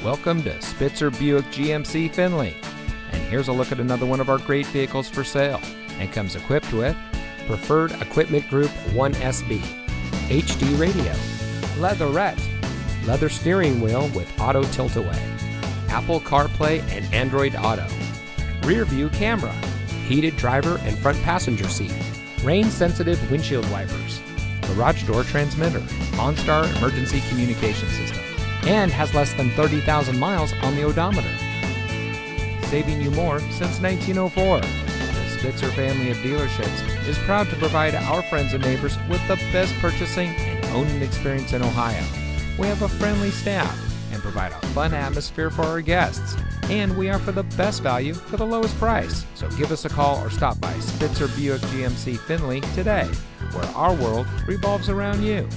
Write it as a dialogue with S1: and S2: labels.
S1: Welcome to Spitzer Buick GMC Findlay. And here's a look at another one of our great vehicles for sale, and comes equipped with Preferred Equipment Group 1SB, HD radio, leatherette, leather steering wheel with auto tilt-away, Apple CarPlay and Android Auto, rear view camera, heated driver and front passenger seat, rain-sensitive windshield wipers, garage door transmitter, OnStar emergency communication system, and has less than 30,000 miles on the odometer. Saving you more since 1904. The Spitzer family of dealerships is proud to provide our friends and neighbors with the best purchasing and owning experience in Ohio. We have a friendly staff and provide a fun atmosphere for our guests. And we offer the best value for the lowest price. So give us a call or stop by Spitzer Buick GMC Findlay today, where our world revolves around you.